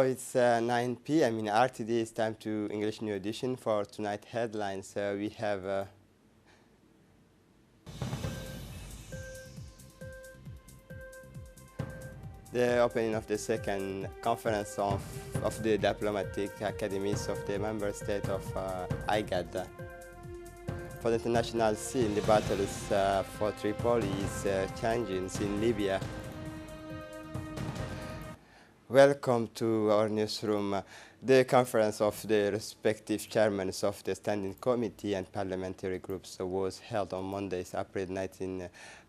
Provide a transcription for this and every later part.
it's 9 p.m. in RTD. It's time to English New Edition for tonight headlines. We have the opening of the second conference of the diplomatic academies of the member state of IGAD. For the international scene, the battles for Tripoli is changing in Libya. Welcome to our newsroom. The conference of the respective chairmen of the Standing Committee and parliamentary groups was held on Monday, April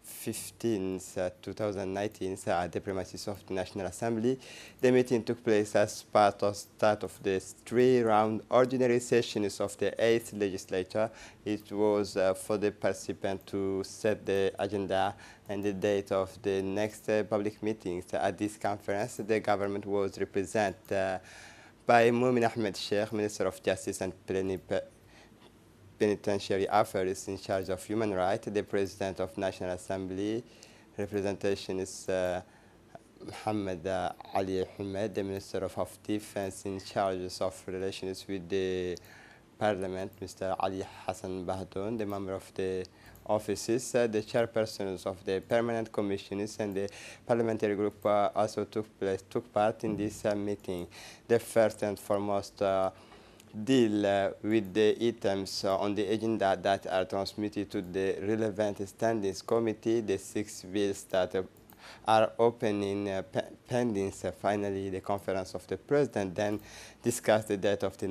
15, 2019, at the premises of the National Assembly. The meeting took place as part of the three-round ordinary sessions of the 8th legislature. It was for the participants to set the agenda and the date of the next public meetings. At this conference, the government was represented by Mumin Ahmed Sheikh, Minister of Justice and Penitentiary Affairs in charge of human rights. The President of National Assembly representation is Muhammad Ali Ahmed, the Minister of Defense in charge of relations with the Parliament, Mr. Ali Hassan Bahdoun, the member of the offices, the chairpersons of the permanent commissions and the parliamentary group also took part in this meeting. The first and foremost deal with the items on the agenda that are transmitted to the relevant standings committee, the 6 bills that are opening pending. Finally, the conference of the president then discussed the date of the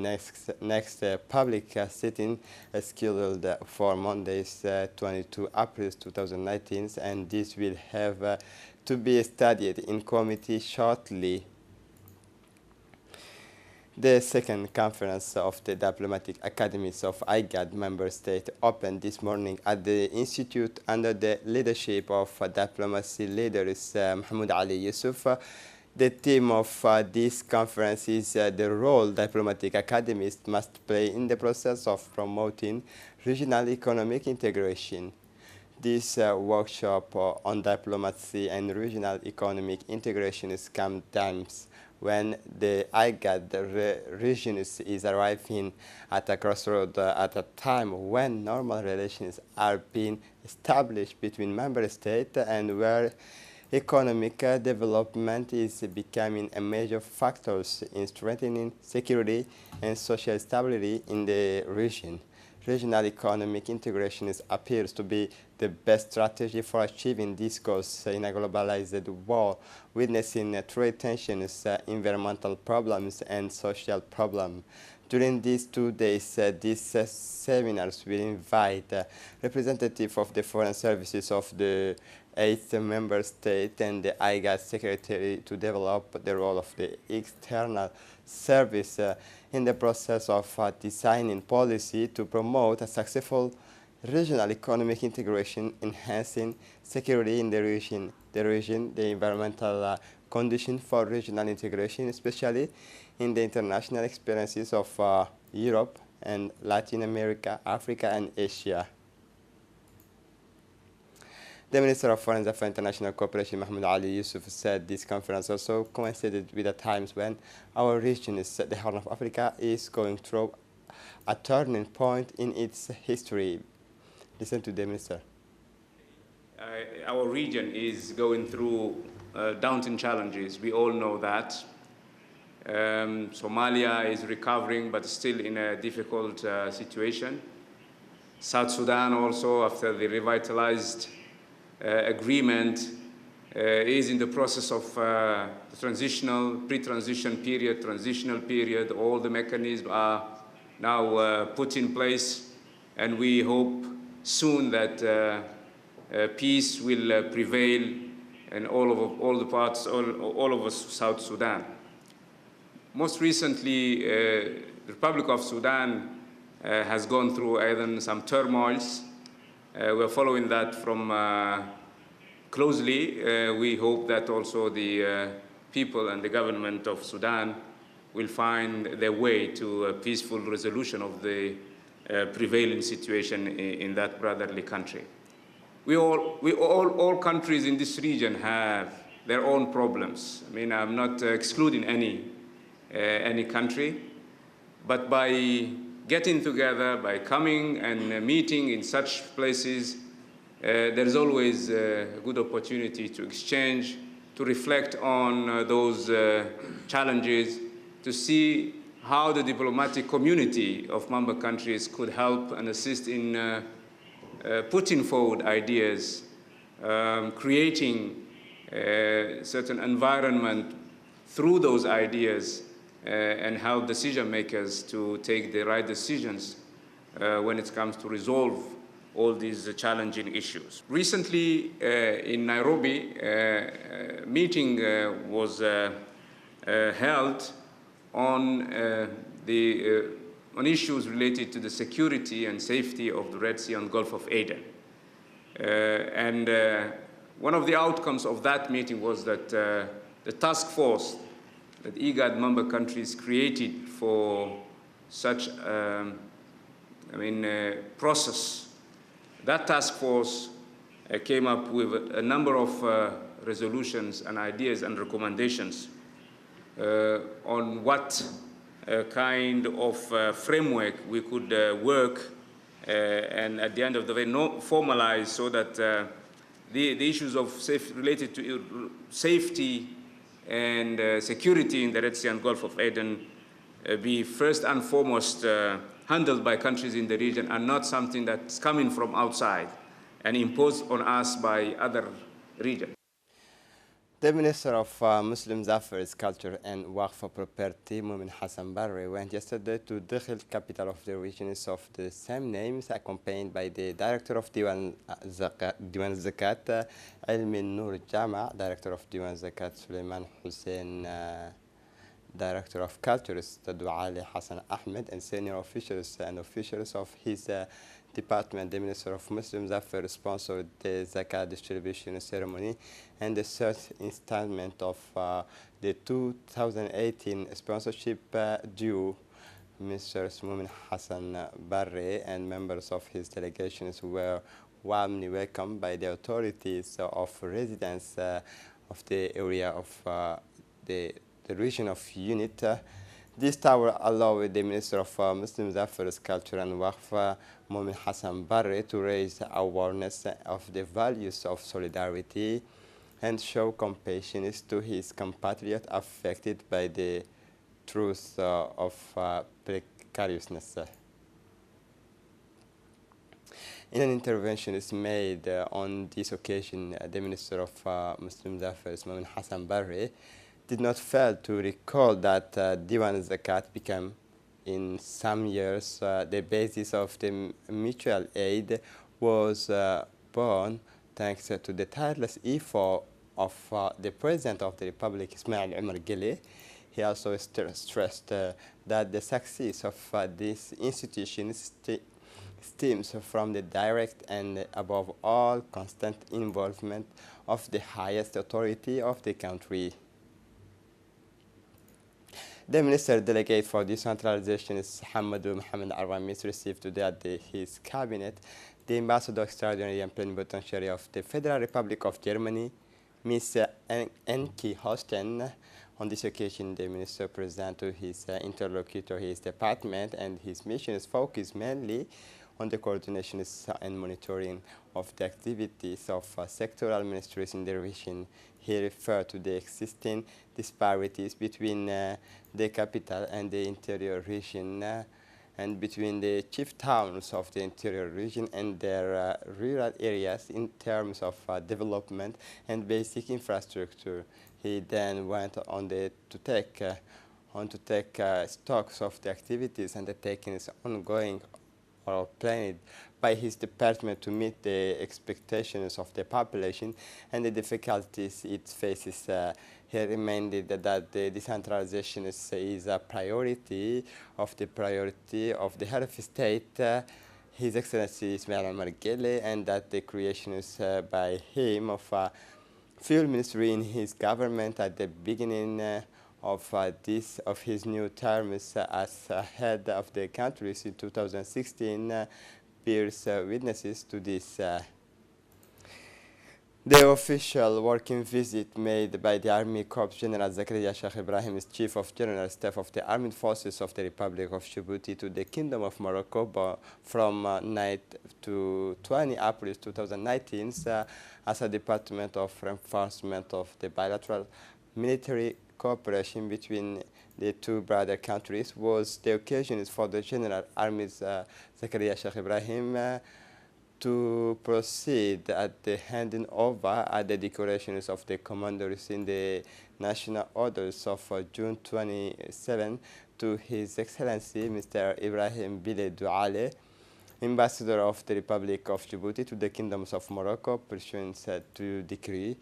next public sitting scheduled for Mondays, 22 April 2019, and this will have to be studied in committee shortly. The second conference of the diplomatic academies of IGAD member state opened this morning at the institute under the leadership of diplomacy leaders Mahmoud Ali Yusuf. The theme of this conference is the role diplomatic academies must play in the process of promoting regional economic integration. This workshop on diplomacy and regional economic integration is come times when the IGAD region is arriving at a crossroad at a time when normal relations are being established between member states and where economic development is becoming a major factor in strengthening security and social stability in the region. Regional economic integration appears to be the best strategy for achieving this goals in a globalized world, witnessing trade tensions, environmental problems, and social problems. During these 2 days, these seminars will invite representatives of the foreign services of the 8th member state and the IGAD secretary to develop the role of the external service in the process of designing policy to promote a successful regional economic integration, enhancing security in the region, the environmental conditions for regional integration, especially in the international experiences of Europe and Latin America, Africa, and Asia. The Minister of Foreign Affairs and International Cooperation, Mahmoud Ali Yusuf, said this conference also coincided with the times when our region, the Horn of Africa, is going through a turning point in its history. Listen to the Minister. Our region is going through daunting challenges. We all know that. Somalia is recovering, but still in a difficult situation. South Sudan also, after the revitalized agreement, is in the process of the pre-transition period, transitional period. All the mechanisms are now put in place, and we hope soon that peace will prevail in all the parts, all over South Sudan. Most recently, the Republic of Sudan has gone through even some turmoils. We're following that from closely. We hope that also the people and the government of Sudan will find their way to a peaceful resolution of the prevailing situation in that brotherly country. All countries in this region have their own problems. I mean, I'm not excluding any. any country. But by getting together, by coming and meeting in such places, there is always a good opportunity to exchange, to reflect on those challenges, to see how the diplomatic community of member countries could help and assist in putting forward ideas, creating a certain environment through those ideas and help decision makers to take the right decisions when it comes to resolve all these challenging issues. Recently in Nairobi, a meeting was held on on issues related to the security and safety of the Red Sea and Gulf of Aden. One of the outcomes of that meeting was that the task force that IGAD member countries created for such process, that task force came up with a number of resolutions and ideas and recommendations on what kind of framework we could work and at the end of the day formalize so that the issues of related to safety and security in the Red Sea and Gulf of Aden be first and foremost handled by countries in the region and not something that's coming from outside and imposed on us by other regions. The Minister of Muslim Affairs, Culture and Waqf Property, Momin Hassan Barre, went yesterday to the capital of the regions of the same names, accompanied by the Director of Diwan Zakat, Ilmin Noor Jama, Director of Diwan Zakat, Suleiman Hussein, Director of Culture, Stadu Ali Hassan Ahmed, and senior officials of his department. The Minister of Muslim Affairs sponsored the Zakat distribution ceremony and the third installment of the 2018 sponsorship due. Mr. Momin Hassan Barre and members of his delegations were warmly welcomed by the authorities of residents of the area of the region of Unit. This tower allowed the Minister of Muslim Affairs, Culture and Waqf, Momin Hassan Barre, to raise awareness of the values of solidarity and show compassion to his compatriots affected by the truth of precariousness. In an intervention made on this occasion, the Minister of Muslim Affairs, Momin Hassan Barre, did not fail to recall that Diwan Zakat became, in some years, the basis of the mutual aid was born thanks to the tireless effort of the President of the Republic, Ismail Omar Guelleh. He also stressed that the success of this institution stems from the direct and, above all, constant involvement of the highest authority of the country. The Minister Delegate for Decentralization is Hamadou Mohamed Aramis received today at his cabinet the Ambassador Extraordinary and Plenipotentiary of the Federal Republic of Germany, Ms. Enki Hosten. On this occasion, the Minister presented to his interlocutor his department, and his mission is focused mainly on the coordination and monitoring of the activities of sectoral ministries in the region. He referred to the existing disparities between the capital and the interior region and between the chief towns of the interior region and their rural areas in terms of development and basic infrastructure. He then went on to take stocks of the activities undertaken ongoing or planned by his department to meet the expectations of the population and the difficulties it faces. He reminded that the decentralization is a priority of the head of state, His Excellency Ismail Omar Guelleh, and that the creation is by him of a fuel ministry in his government at the beginning of his new term as head of the country in 2016 bears witnesses to this. The official working visit made by the Army Corps General Zakaria Sheikh Ibrahim, Chief of General Staff of the Armed Forces of the Republic of Djibouti, to the Kingdom of Morocco from 9 to 20 April 2019 as a department of reinforcement of the bilateral military cooperation between the two brother countries was the occasion for the General Army's Zakaria Sheikh Ibrahim to proceed at the handing over at the decorations of the commanders in the national orders of June 27 to His Excellency Mr. Ibrahim Bile Douale, Ambassador of the Republic of Djibouti to the Kingdoms of Morocco, pursuant to decree.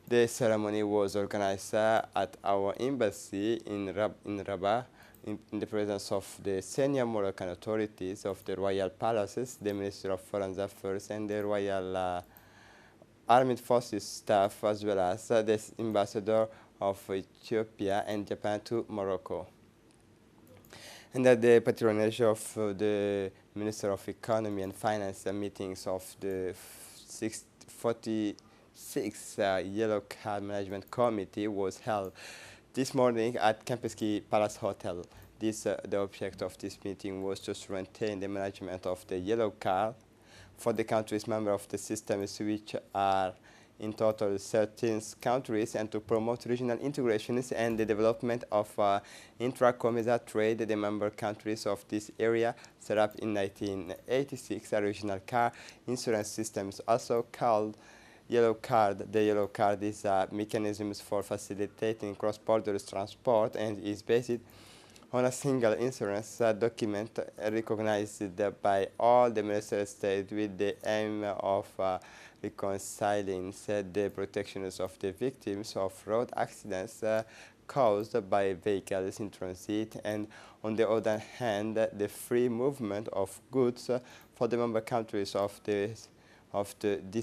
The ceremony was organized at our embassy in Rabat, in the presence of the senior Moroccan authorities of the royal palaces, the Minister of Foreign Affairs, and the Royal Armed Forces staff, as well as the ambassador of Ethiopia and Japan to Morocco. And at the patronage of the Minister of Economy and Finance, meetings of the 46 Yellow Card Management Committee was held this morning at Kempinski Palace Hotel. The object of this meeting was to maintain the management of the yellow card for the countries member of the systems, which are in total 13 countries, and to promote regional integrations and the development of intra-COMESA trade. The member countries of this area set up in 1986 a regional car insurance systems, also called Yellow Card. The Yellow Card is a mechanism for facilitating cross-border transport and is based on a single insurance document recognized by all the member states with the aim of reconciling the protections of the victims of road accidents caused by vehicles in transit, and on the other hand, the free movement of goods for the member countries of this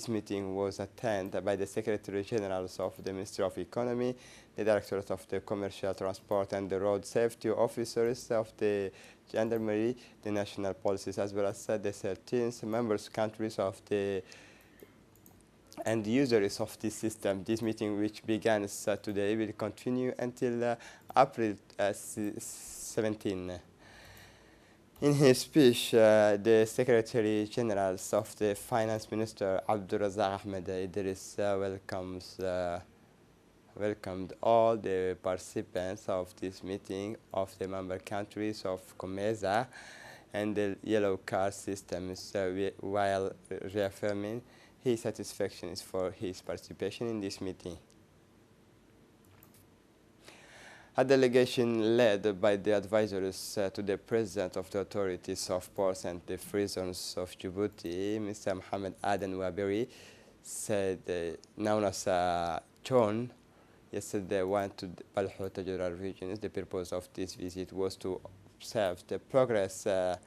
meeting was attended by the Secretary Generals of the Ministry of Economy, the Directors of the Commercial Transport and the Road Safety Officers of the Gendarmerie, the National Policies, as well as the 13 members countries of the end users of this system. This meeting, which began today, will continue until April 17. In his speech, the Secretary General of the Finance Minister, Abdulrazak Ahmed Idris, welcomed all the participants of this meeting of the member countries of COMESA and the yellow card systems, while reaffirming his satisfaction for his participation in this meeting. A delegation led by the advisors to the President of the Authorities of Ports and the Free Zones of Djibouti, Mr. Mohamed Aden Waberi, said, known as John, yesterday went to the Balho Tajura regions. The purpose of this visit was to observe the progress of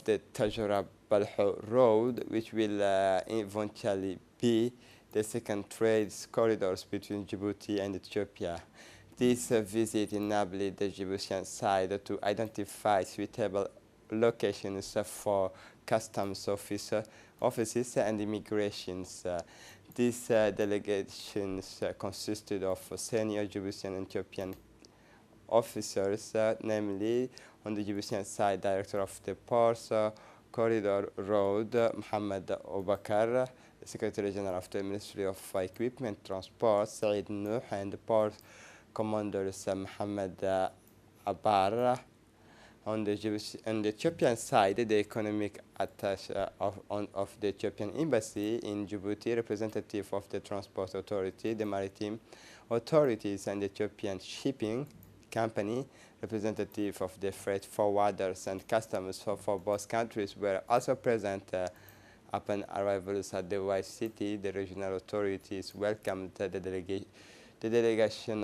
the Tajura Balho Road, which will eventually be the second trade corridors between Djibouti and Ethiopia. This visit enabled the Djiboutian side to identify suitable locations for customs offices and immigrations. These delegations consisted of senior Djiboutian and Ethiopian officers, namely on the Djiboutian side, Director of the Ports Corridor Road, Mohamed Obakar, the Secretary General of the Ministry of Equipment Transport, Said Nuh, and the Port Commanders Mohamed Abar. On the Ethiopian side, the economic attaché of the Ethiopian embassy in Djibouti, representative of the Transport Authority, the Maritime Authorities, and the Ethiopian Shipping Company, representative of the freight forwarders and customers for both countries were also present. Upon arrivals at the White City, the regional authorities welcomed the delegation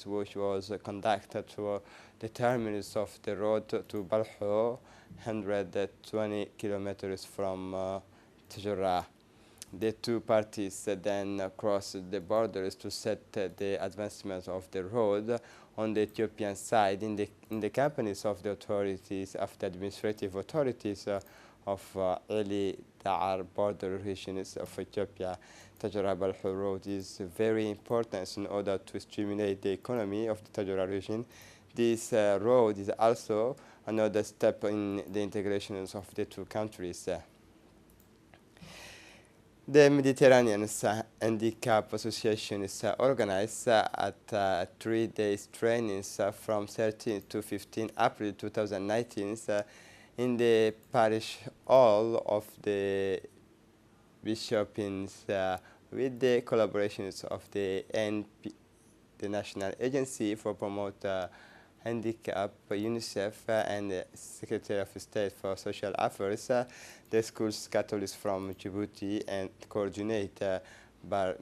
which was conducted to the terminus of the road to Balho, 120 kilometers from Tajura. The two parties then crossed the borders to set the advancement of the road on the Ethiopian side in the companies of the authorities, of the administrative authorities of Ali Da'ar border regions of Ethiopia. Tajura Balhu Road is very important in order to stimulate the economy of the Tajura region. This road is also another step in the integration of the two countries. The Mediterranean Handicap Association is organized at 3 days training from 13 to 15 April 2019 in the parish hall of the bishops with the collaborations of the the National Agency for Promote Handicap, UNICEF, and the Secretary of State for Social Affairs. The school's Catholics from Djibouti and coordinated by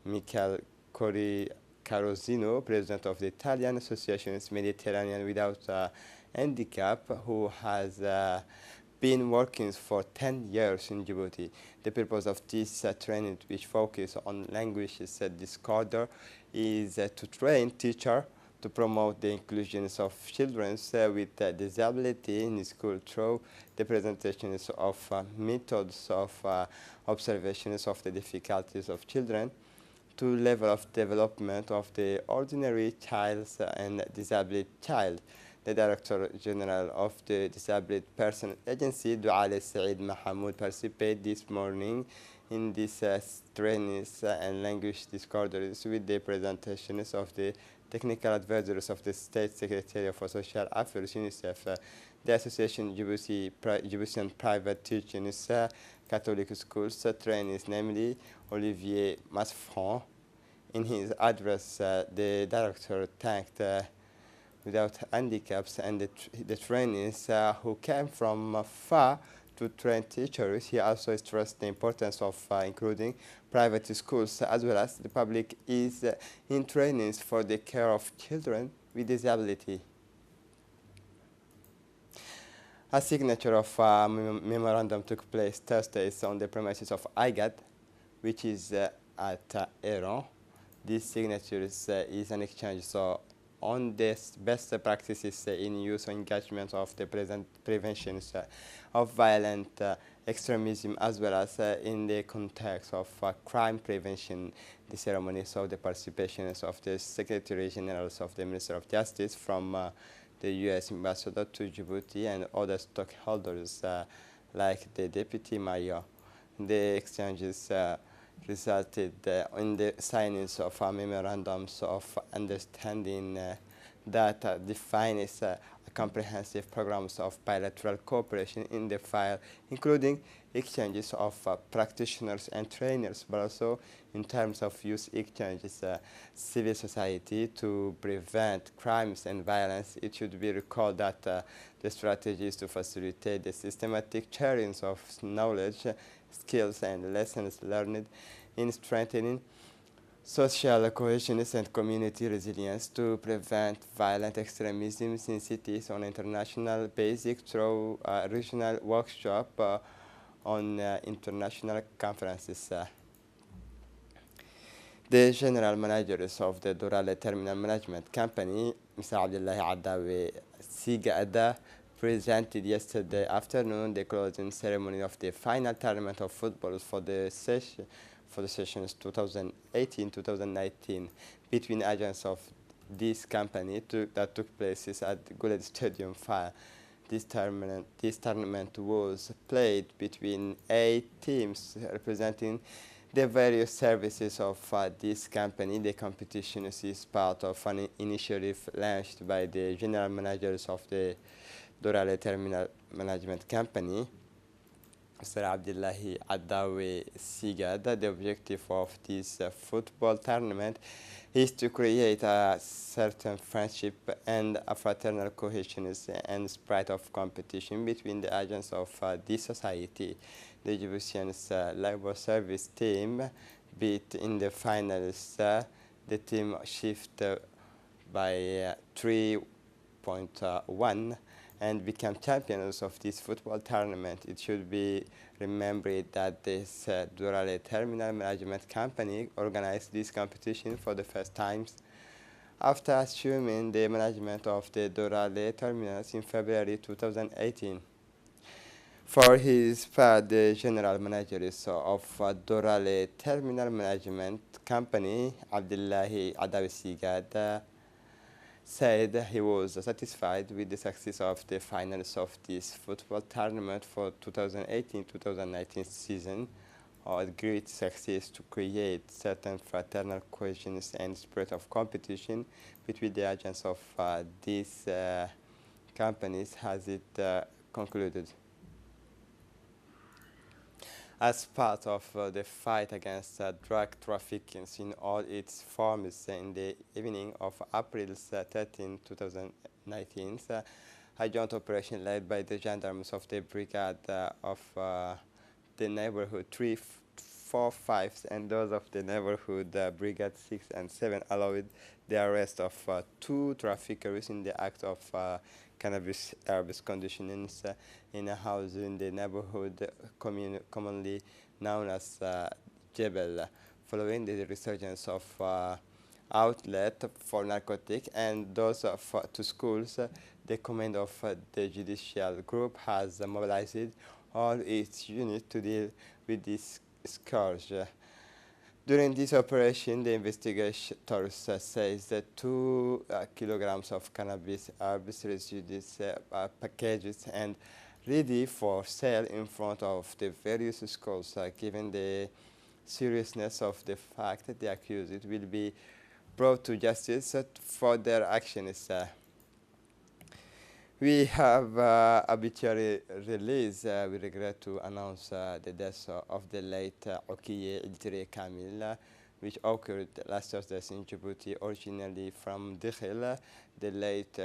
Michael Carosino, president of the Italian Association's Mediterranean Without Handicap, who has been working for 10 years in Djibouti. The purpose of this training, which focuses on languages disorder, is to train teachers to promote the inclusion of children with disability in school through the presentations of methods of observations of the difficulties of children to level of development of the ordinary child and disabled child. The Director General of the Disabled Person Agency, Duale Saeed Mahamoud, participated this morning in these trainings and language disorders with the presentations of the technical advisors of the State Secretary for Social Affairs, UNICEF, the Association Djiboutian Private Teaching Catholic Schools trainees, namely Olivier Masfran. In his address, the director thanked Without Handicaps and the trainees who came from far to train teachers. He also stressed the importance of including private schools as well as the public is in trainings for the care of children with disability. A signature of a memorandum took place Thursday on the premises of IGAD, which is at Iran. This signature is an exchange on the best practices in youth engagement of the prevention of violent extremism as well as in the context of crime prevention. The ceremony saw the participation of the Secretary General of the Minister of Justice from the U.S. Ambassador to Djibouti and other stockholders like the Deputy Mayor. The exchanges resulted in the signings of memorandums of understanding that defines comprehensive programs of bilateral cooperation in the file, including exchanges of practitioners and trainers, but also in terms of youth exchanges, civil society to prevent crimes and violence. It should be recalled that the strategy is to facilitate the systematic sharing of knowledge, skills, and lessons learned in strengthening social cohesion and community resilience to prevent violent extremism in cities on an international basis through a regional workshop on international conferences. The general managers of the Dorale Terminal Management Company, Mr. Abdullahi Addawi Sigada, presented yesterday afternoon the closing ceremony of the final tournament of football for the sessions 2018-2019 between agents of this company that took place at Guled Stadium Fire. This tournament was played between 8 teams representing the various services of this company. The competition is part of an initiative launched by the general managers of the Dorale Terminal Management Company, Mr. Abdullahi Addawi Sigad. The objective of this football tournament is to create a certain friendship and a fraternal cohesion and spirit of competition between the agents of this society. The Djiboutian Labor Service team beat in the finals the team shift by 3.1 and become champions of this football tournament. It should be remembered that this Dorale Terminal Management Company organized this competition for the first time after assuming the management of the Dorale terminals in February 2018. For his part, the general manager of Dorale Terminal Management Company, Abdullahi Adawi Sigad, said he was satisfied with the success of the finals of this football tournament for 2018-2019 season. A great success to create certain fraternal cohesion and spirit of competition between the agents of these companies, has it concluded. As part of the fight against drug trafficking in all its forms, in the evening of April 13, 2019, a joint operation led by the gendarmes of the brigade of the neighborhood 3, 4, 5, and those of the neighborhood brigade 6 and 7 allowed the arrest of 2 traffickers in the act of cannabis herbs conditionings in a house in the neighborhood commonly known as Jebel, following the resurgence of outlet for narcotic and those of 2 schools. The command of the judicial group has mobilized all its units to deal with this scourge. During this operation, the investigators says that 2 kilograms of cannabis herbs residues packages and ready for sale in front of the various schools. Given the seriousness of the fact, that the accused will be brought to justice for their actions. We have obituary release. We regret to announce the death of the late Okiye Iltire Kamil, which occurred last Thursday in Djibouti, originally from Dikhil. The late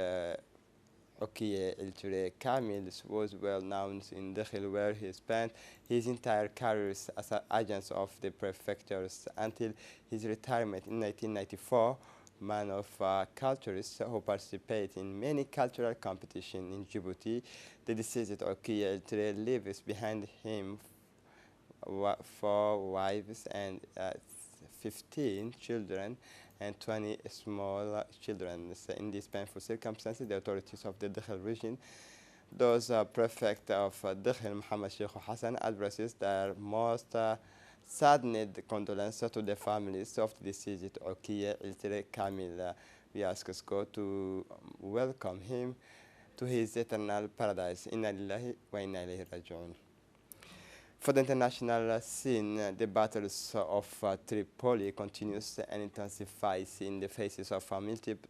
Okiye Iltire Kamil was well known in Dikhil, where he spent his entire career as an agent of the prefectures until his retirement in 1994. Man of culturists who participate in many cultural competitions in Djibouti. The deceased Okiye Iltire leaves behind him 4 wives and 15 children and 20 small children. So in these painful circumstances, the authorities of the Dakhel region, those prefect of Dakhel, Muhammad Sheikh Hassan, addresses their most saddened condolences to the families of the deceased Okiye Iltire Kamil. We ask God to welcome him to his eternal paradise. Inna lillahi wa inna ilayhi raji'un. For the international scene, the battles of Tripoli continues and intensifies in the faces of a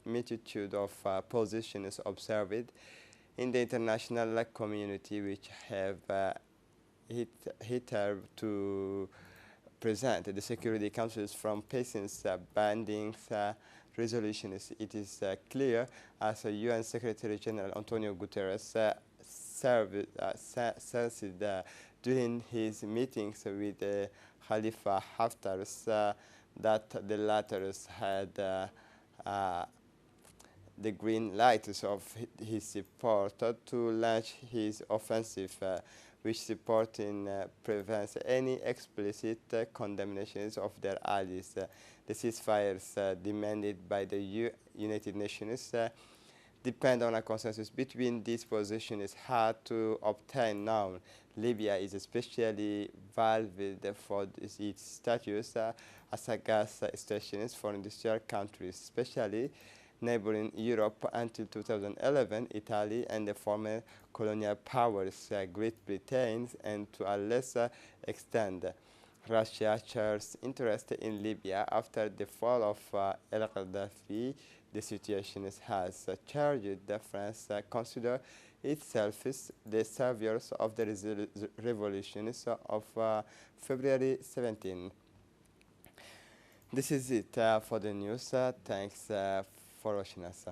multitude of positions observed in the international community, which have hit her to present the Security Councils from patients binding resolutions. It is clear, as UN Secretary General Antonio Guterres said during his meetings with Khalifa Haftar, that the latter had the green light of his support to launch his offensive, which supporting prevents any explicit condemnations of their allies. The ceasefires demanded by the United Nations depend on a consensus between these positions. Is hard to obtain now. Libya is especially valued for its status as a gas station for industrial countries, especially neighboring Europe until 2011, Italy and the former colonial powers, Great Britain, and to a lesser extent, Russia shares interest in Libya after the fall of el-Gaddafi. The situation has charged France consider itself the saviors of the revolutions of February 17. This is it for the news. Thanks for watching us.